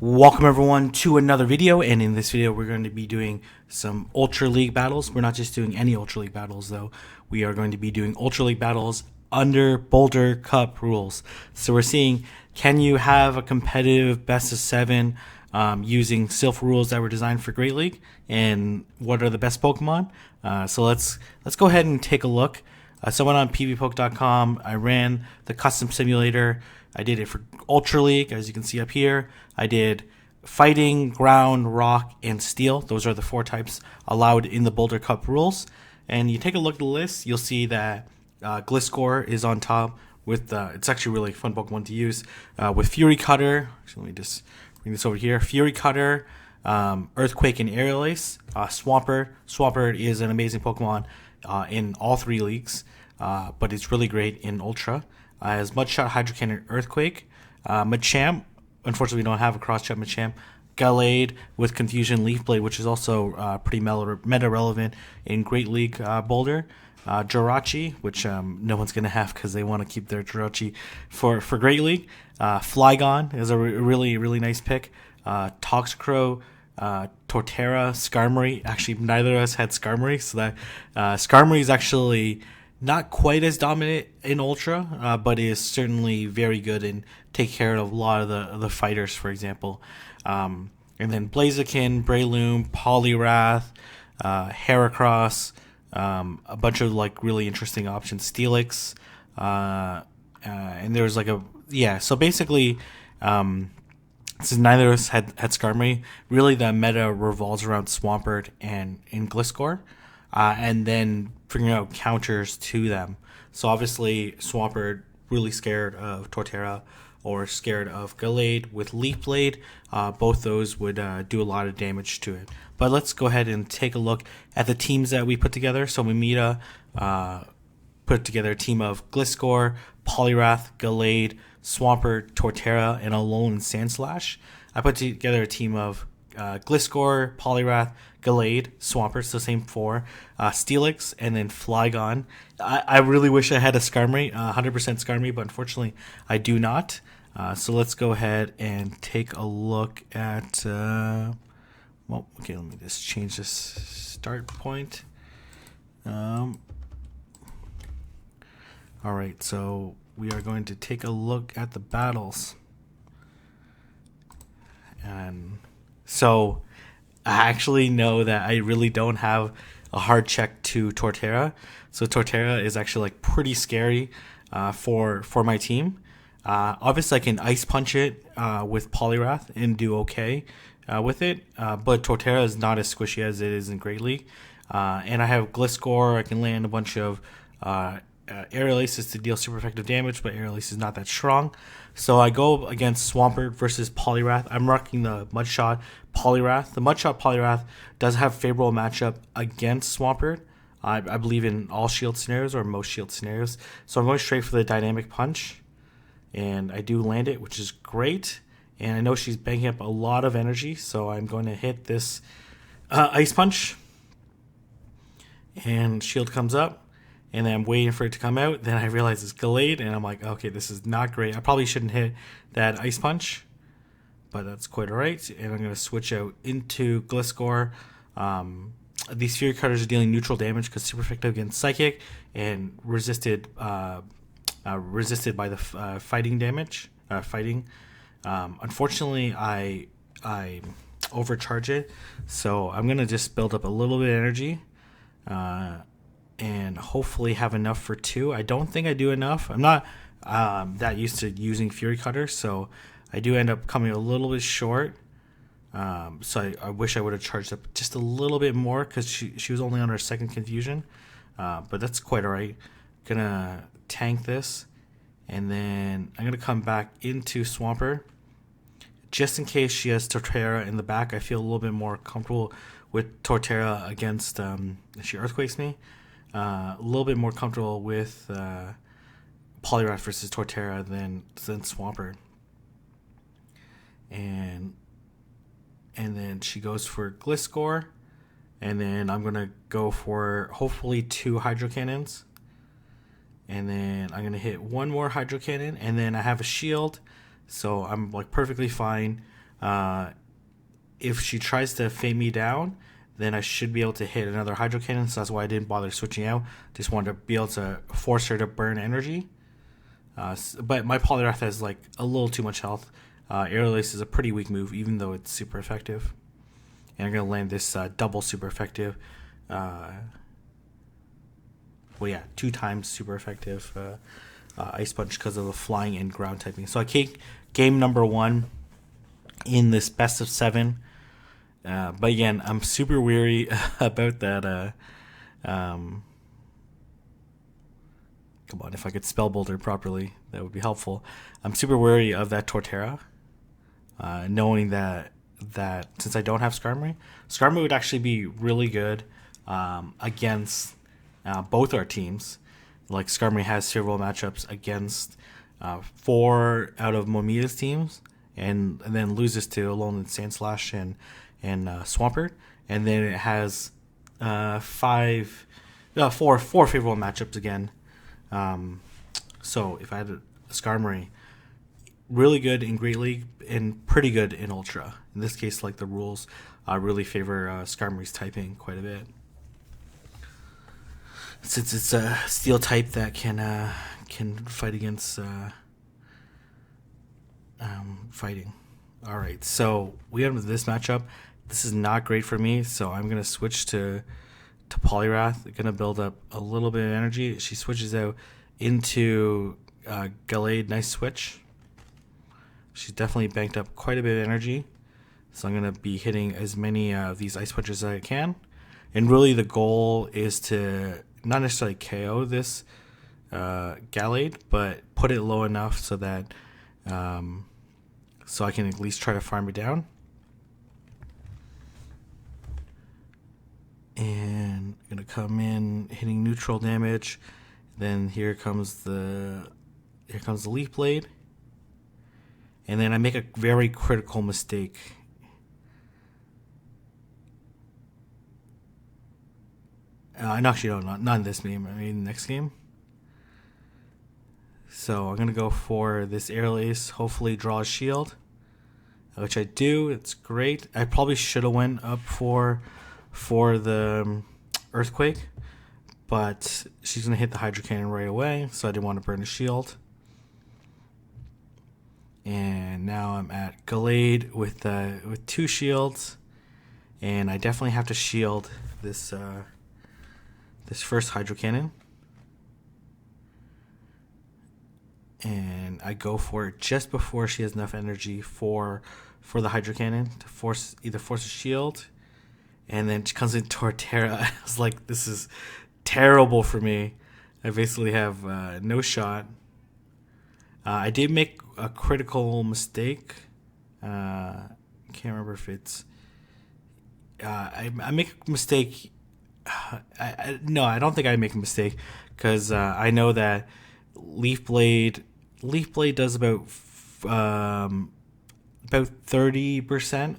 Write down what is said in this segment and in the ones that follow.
Welcome everyone to another video, and in this video we're going to be doing some Ultra League battles. We're not just doing any Ultra League battles though. We are going to be doing Ultra League battles under Boulder Cup rules. So we're seeing, can you have a competitive best of 7 using Silph rules that were designed for Great League, and what are the best Pokemon? So let's go ahead and take a look. So I went on pvpoke.com. I ran the custom simulator. I did it for Ultra League, as you can see up here. I did fighting, ground, rock, and steel. Those are the 4 types allowed in the Boulder Cup rules. And you take a look at the list, you'll see that Gliscor is on top with, it's actually really fun Pokemon to use, with Fury Cutter. Actually, let me just bring this over here. Fury Cutter, Earthquake, and Aerial Ace. Swampert. Swampert is an amazing Pokemon in all 3 leagues, but it's really great in Ultra. As Mudshot, Hydro Cannon, Earthquake. Machamp, unfortunately we don't have a cross-chat Machamp. Gallade with Confusion, Leaf Blade, which is also pretty meta-relevant in Great League Boulder. Jirachi, which no one's going to have because they want to keep their Jirachi for Great League. Flygon is a really nice pick. Toxicrow, Torterra, Skarmory. Actually, neither of us had Skarmory, so that Skarmory is actually not quite as dominant in Ultra, but is certainly very good and take care of a lot of the fighters, for example. And then Blaziken, Breloom, Poliwrath, Heracross, a bunch of like really interesting options. Steelix, and there's like so basically, since neither of us had Skarmory, really the meta revolves around Swampert and Gliscor, and then figuring out counters to them. So obviously Swampert really scared of Torterra or scared of Gallade with Leaf Blade. Both those would do a lot of damage to it. But let's go ahead and take a look at the teams that we put together. So Mimita put together a team of Gliscor, Poliwrath, Gallade, Swampert, Torterra, and Alolan Sandslash. I put together a team of Gliscor, Poliwrath, Gallade, Swampert, so same 4, Steelix, and then Flygon. I really wish I had a Skarmory, 100% Skarmory, but unfortunately I do not. So let's go ahead and take a look at, well, okay, let me just change this start point. Alright, so we are going to take a look at the battles. And so I actually know that I really don't have a hard check to Torterra. So Torterra is actually like pretty scary for my team. Obviously I can Ice Punch it with Poliwrath and do okay with it. But Torterra is not as squishy as it is in Great League. And I have Gliscor. I can land a bunch of Aerial Aces to deal super effective damage, but Aerial Ace is not that strong. So I go against Swampert versus Poliwrath. I'm rocking the Mudshot Poliwrath. The Mudshot Poliwrath does have favorable matchup against Swampert. I believe in all shield scenarios or most shield scenarios. So I'm going straight for the Dynamic Punch. And I do land it, which is great. And I know she's banking up a lot of energy, so I'm going to hit this Ice Punch. And shield comes up. And then I'm waiting for it to come out. Then I realize it's Gallade, and I'm like, okay, this is not great. I probably shouldn't hit that Ice Punch, but that's quite all right. And I'm going to switch out into Gliscor. These Fury Cutters are dealing neutral damage because super effective against Psychic and resisted by the fighting damage. Unfortunately, I overcharge it, so I'm going to just build up a little bit of energy. And hopefully have enough for 2. I don't think I do enough. I'm not that used to using Fury Cutter, so I do end up coming a little bit short. So I wish I would have charged up just a little bit more because she was only on her 2nd Confusion. But that's quite alright. Gonna tank this, and then I'm gonna come back into Swampert. Just in case she has Torterra in the back, I feel a little bit more comfortable with Torterra against she Earthquakes me. A little bit more comfortable with Poliwrath versus Torterra than Swampert. And then she goes for Gliscor. And then I'm going to go for hopefully 2 Hydro Cannons. And then I'm going to hit 1 more Hydro Cannon. And then I have a shield. So I'm like perfectly fine. If she tries to fade me down, then I should be able to hit another Hydro Cannon. So that's why I didn't bother switching out. Just wanted to be able to force her to burn energy. But my Poliwrath has like a little too much health. Aerial Ace is a pretty weak move, even though it's super effective. And I'm going to land this double super effective. Well, yeah, 2 times super effective Ice Punch because of the flying and ground typing. So I take game number 1 in this best of 7. But again, I'm super weary about that. Come on, if I could spell Boulder properly, that would be helpful. I'm super wary of that Torterra, knowing that since I don't have Skarmory would actually be really good against both our teams. Like Skarmory has several matchups against 4 out of Momiya's teams, and then loses to Alolan Sandslash and Swampert, and then it has 4 favorable matchups again. So if I had a Skarmory, really good in Great League and pretty good in Ultra. In this case, like the rules really favor Skarmory's typing quite a bit, since it's a steel type that can fight against fighting. All right, so we have this matchup. This is not great for me, so I'm gonna switch to Poliwrath. Gonna build up a little bit of energy. She switches out into Gallade. Nice switch. She's definitely banked up quite a bit of energy, so I'm gonna be hitting as many of these Ice Punches as I can. And really, the goal is to not necessarily KO this Gallade, but put it low enough so that so I can at least try to farm it down. And I'm gonna come in hitting neutral damage. Then here comes the Leaf Blade, and then I make a very critical mistake. Not in this game. I mean, next game. So I'm gonna go for this Aerial Ace. Hopefully, draw a shield, which I do. It's great. I probably should have went up for the Earthquake, but she's gonna hit the Hydro Cannon right away, so I didn't want to burn a shield. And now I'm at Gallade with 2 shields, and I definitely have to shield this first Hydro Cannon. And I go for it just before she has enough energy for the Hydro Cannon to force a shield. And then she comes in Torterra. I was like, this is terrible for me. I basically have no shot. I did make a critical mistake. I can't remember if it's... I make a mistake... No, I don't think I make a mistake, because I know that Leaf Blade does about 30%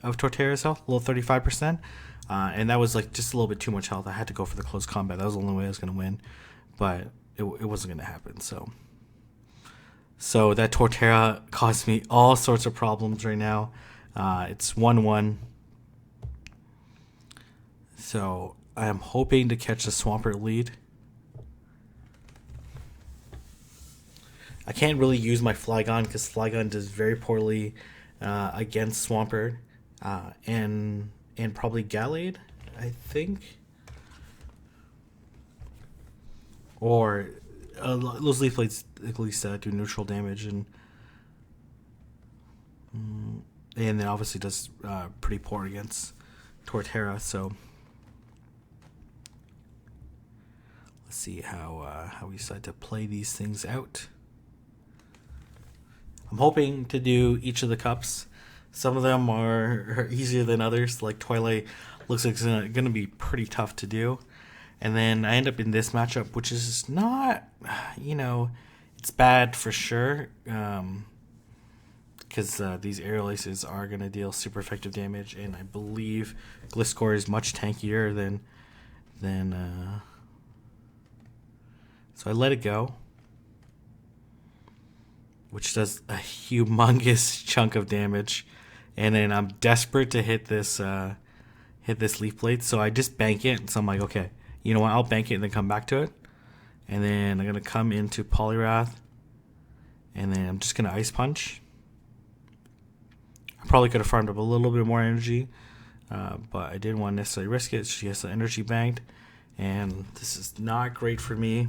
of Torterra's health, a little 35%. And that was like just a little bit too much health. I had to go for the close combat. That was the only way I was going to win, but it wasn't going to happen. So that Torterra caused me all sorts of problems right now. It's 1-1. So I am hoping to catch the Swampert lead. I can't really use my Flygon because Flygon does very poorly against Swampert and probably Gallade, I think. Or those Leaf Blades at least do neutral damage, and then obviously does pretty poor against Torterra. So let's see how we decide to play these things out. I'm hoping to do each of the cups. Some of them are easier than others. Like Twilight looks like it's going to be pretty tough to do. And then I end up in this matchup, which is not, it's bad for sure. Because these Aerial Aces are going to deal super effective damage. And I believe Gliscor is much tankier than so I let it go, which does a humongous chunk of damage. and then I'm desperate to hit this leaf blade, so I just bank it. So I'm like, okay, you know what? I'll bank it and then come back to it, and then I'm gonna come into Poliwrath, and then I'm just gonna Ice Punch. I probably could have farmed up a little bit more energy, but I didn't want to necessarily risk it. She has the energy banked, and this is not great for me.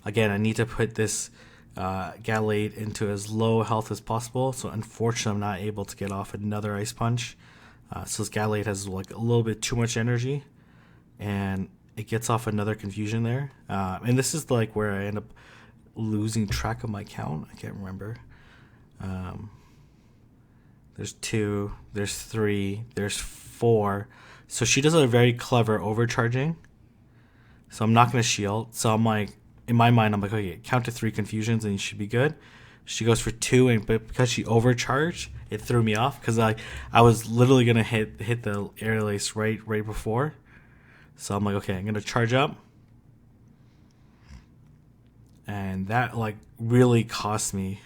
Again, I need to put this Gallade into as low health as possible, so unfortunately I'm not able to get off another Ice Punch. So this Gallade has like a little bit too much energy, and it gets off another Confusion there. And this is like where I end up losing track of my count. I can't remember. There's 2, there's 3, there's 4. So she does a very clever overcharging. So I'm not going to shield. So I'm like, in my mind, I'm like, okay, count to 3 Confusions and you should be good. She goes for 2, but because she overcharged, it threw me off because I was literally going to hit the Aerial Ace right before. So I'm like, okay, I'm going to charge up. And that like really cost me.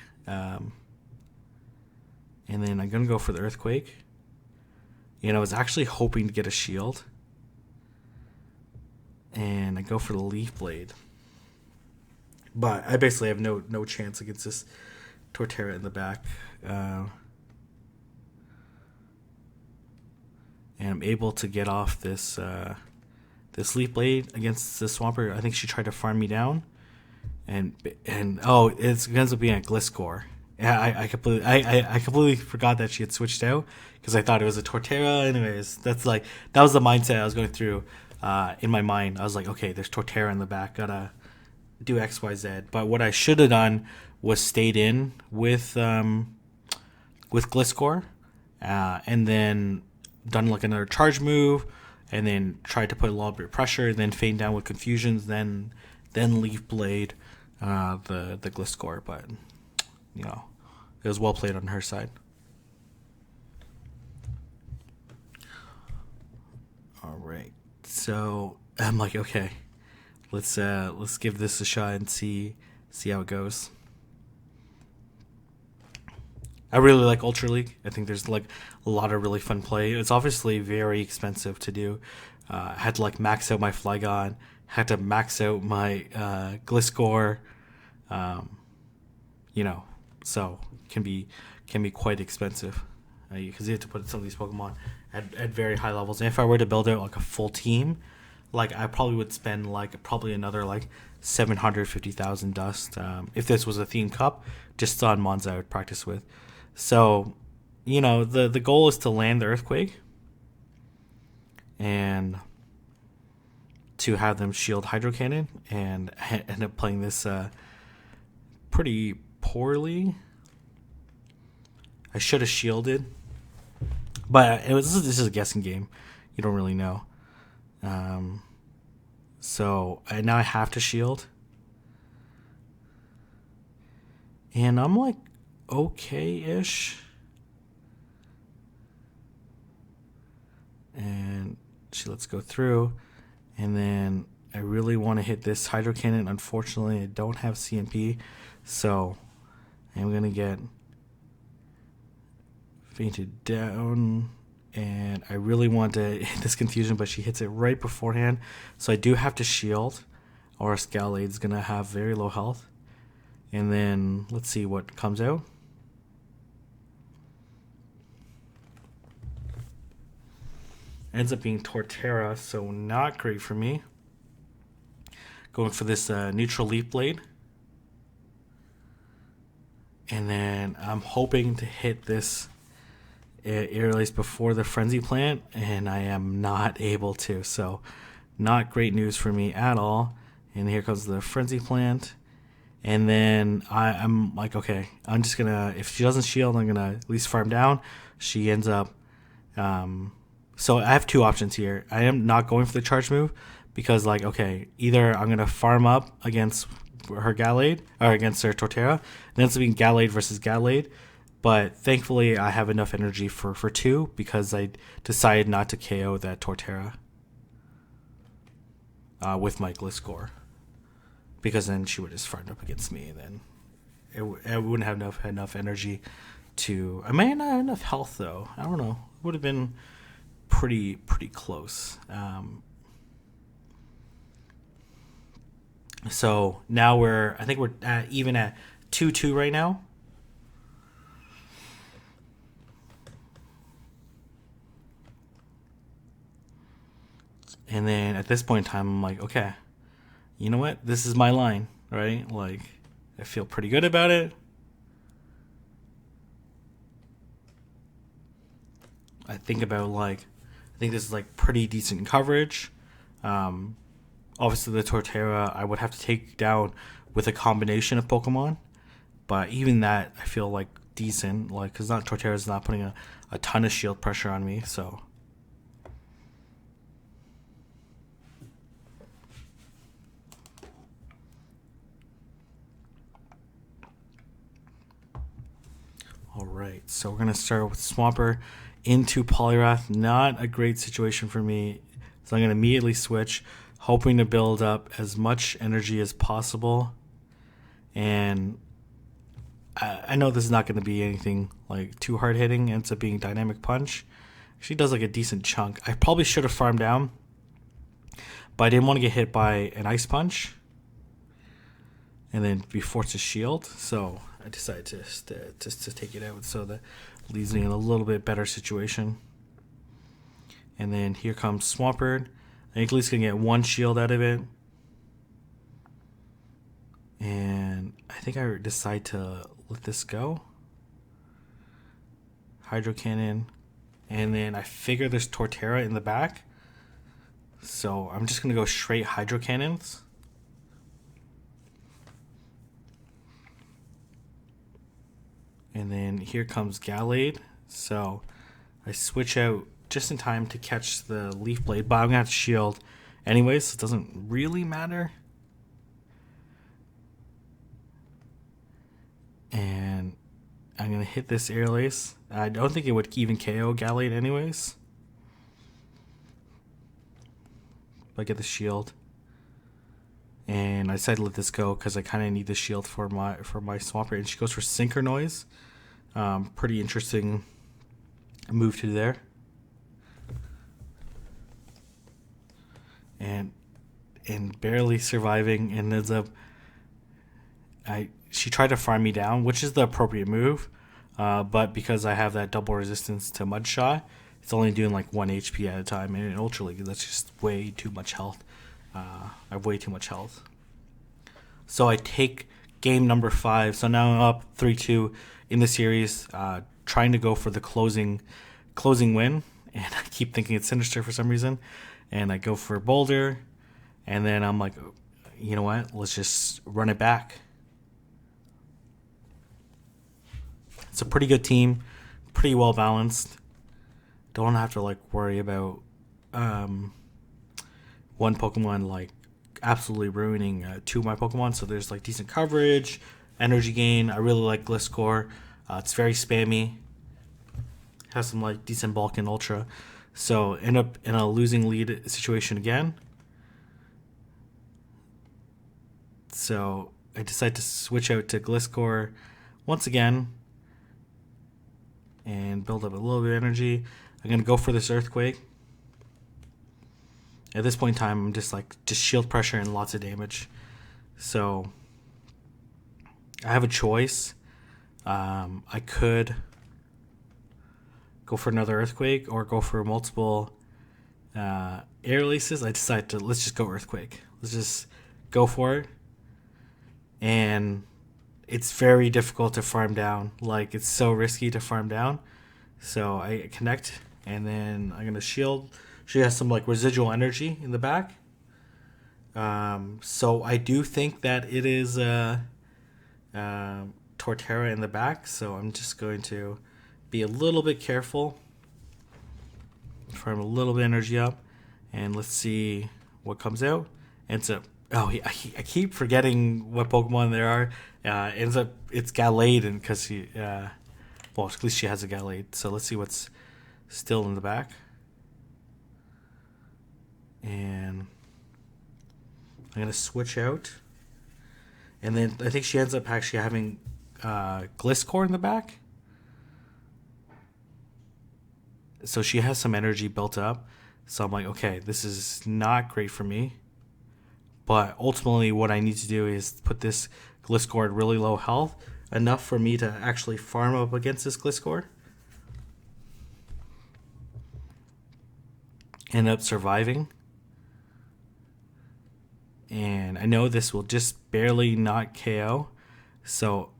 And then I'm going to go for the Earthquake. And I was actually hoping to get a shield. And I go for the Leaf Blade. But I basically have no chance against this Torterra in the back. And I'm able to get off this Leaf Blade against the Swampert. I think she tried to farm me down. And oh, it ends up being a Gliscor. Yeah, I completely forgot that she had switched out because I thought it was a Torterra. Anyways, that was the mindset I was going through in my mind. I was like, okay, there's Torterra in the back, gotta do X, Y, Z. But what I should have done was stayed in with Gliscor, and then done like another charge move, and then tried to put a little bit of pressure, then fade down with Confusions, then Leaf Blade the Gliscor. But you know, it was well played on her side. All right, so I'm like, okay, let's give this a shot and see how it goes. I really like Ultra League. I think there's like a lot of really fun play. It's obviously very expensive to do. I had to like max out my Flygon, had to max out my Gliscor. You know, so can be quite expensive because you have to put some of these Pokemon at very high levels. And if I were to build out like a full team, like I probably would spend like probably another like 750,000 dust if this was a theme cup just on Mons I would practice with. So, you know, the goal is to land the Earthquake and to have them shield Hydro Cannon, and end up playing this pretty poorly. I should have shielded, but this is a guessing game. You don't really know. So now I have to shield, and I'm like okay-ish, and she lets go through, and then I really want to hit this Hydro Cannon. Unfortunately, I don't have CMP, so I'm gonna get fainted down, and I really want to hit this Confusion, but she hits it right beforehand, so I do have to shield, or Scalade's gonna have very low health. And then let's see what comes out. Ends up being Torterra, so not great for me. Going for this neutral Leaf Blade. And then I'm hoping to hit this Aerial Ace before the Frenzy Plant, and I am not able to. So not great news for me at all. And here comes the Frenzy Plant. And then I'm like, okay, I'm just going to, if she doesn't shield, I'm going to at least farm down. She ends up, so I have two options here. I am not going for the charge move because, like, okay, either I'm going to farm up against her Gallade, or against her Torterra, then it's being Gallade versus Gallade. But thankfully, I have enough energy for 2 because I decided not to KO that Torterra with my Gliscor. Because then she would just farm up against me, and then I wouldn't have enough energy to. I may not have enough health though. I don't know. Would have been pretty close. So now I think we're even at 2-2 right now. And then at this point in time, I'm like, okay, you know what? This is my line, right? Like, I feel pretty good about it. I think this is like pretty decent coverage. Obviously, the Torterra I would have to take down with a combination of Pokemon, but even that I feel like decent. Like, because Torterra's not putting a ton of shield pressure on me, so. Alright, so we're going to start with Swampert into Poliwrath. Not a great situation for me, so I'm going to immediately switch, hoping to build up as much energy as possible. And I know this is not going to be anything like too hard hitting. It ends up being Dynamic Punch. Actually does like a decent chunk. I probably should have farmed down, but I didn't want to get hit by an Ice Punch and then be forced to shield, so I decided to take it out, so that leaves me in a little bit better situation. And then here comes Swampert. I think at least gonna get one shield out of it. And I think I decide to let this go. Hydro Cannon. And then I figure there's Torterra in the back, so I'm just gonna go straight Hydro Cannons. And then here comes Gallade. So I switch out just in time to catch the Leaf Blade, but I'm going to have to shield anyways, so it doesn't really matter. And I'm going to hit this Air Lace. I don't think it would even KO Gallade anyways. But I get the shield. And I decided to let this go because I kind of need the shield for my Swampert. And she goes for Synchro Noise. Pretty interesting move to there. And barely surviving, and ends up. She tried to farm me down, which is the appropriate move. But because I have that double resistance to Mud Shot, it's only doing like 1 HP at a time. And in Ultra League, that's just way too much health. I have way too much health. So I take game number 5. So now I'm up 3-2 in the series, trying to go for the closing win. And I keep thinking it's Sinister for some reason. And I go for Boulder. And then I'm like, you know what? Let's just run it back. It's a pretty good team. Pretty well balanced. Don't have to like worry about one Pokemon like absolutely ruining 2 of my Pokemon. So there's like decent coverage, energy gain. I really like Gliscor. It's very spammy. Has some like decent bulk in Ultra. So end up in a losing lead situation again. So I decide to switch out to Gliscor once again and build up a little bit of energy. I'm going to go for this Earthquake. At this point in time, I'm just shield pressure and lots of damage. So I have a choice. I could go for another Earthquake or go for multiple Air Laces. I decided to let's just go Earthquake. Let's just go for it. And it's very difficult to farm down. Like, it's so risky to farm down. So I connect, and then I'm gonna shield. She has some like residual energy in the back. So I do think that it is Torterra in the back. So I'm just going to be a little bit careful. Farm a little bit of energy up, and let's see what comes out. Ends up. Oh, I keep forgetting what Pokemon there are. Ends up it's Gallade, and because he, well, at least she has a Gallade. So let's see what's still in the back. And I'm gonna switch out, and then I think she ends up actually having Gliscor in the back. so she has some energy built up. So I'm like, okay, this is not great for me. But ultimately, what I need to do is put this Gliscor at really low health, enough for me to actually farm up against this Gliscor. End up surviving. And I know this will just barely not KO. So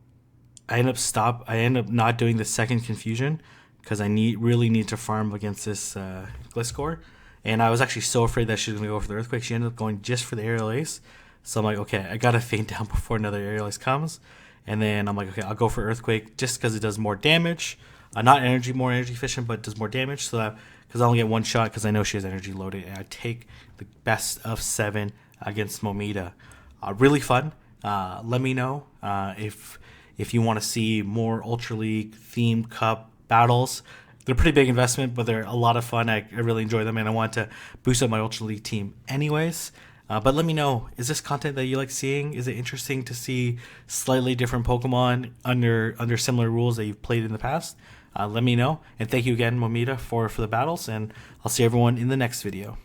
I end up not doing the second confusion because I really need to farm against this Gliscor. And I was actually so afraid that she was going to go for the Earthquake. She ended up going just for the Aerial Ace. So I'm like, okay, I got to feint down before another Aerial Ace comes. And then I'm like, okay, I'll go for Earthquake just because it does more damage. Not more energy efficient, but it does more damage. So that, because I only get one shot because I know she has energy loaded. And I take the best of 7 against Momita. Really fun. Let me know if you want to see more Ultra League themed cup battles. They're a pretty big investment, but they're a lot of fun. I really enjoy them, and I want to boost up my Ultra League team anyways. But let me know, is this content that you like seeing? Is it interesting to see slightly different Pokemon under similar rules that you've played in the past? Let me know. And thank you again, Momita, for the battles, and I'll see everyone in the next video.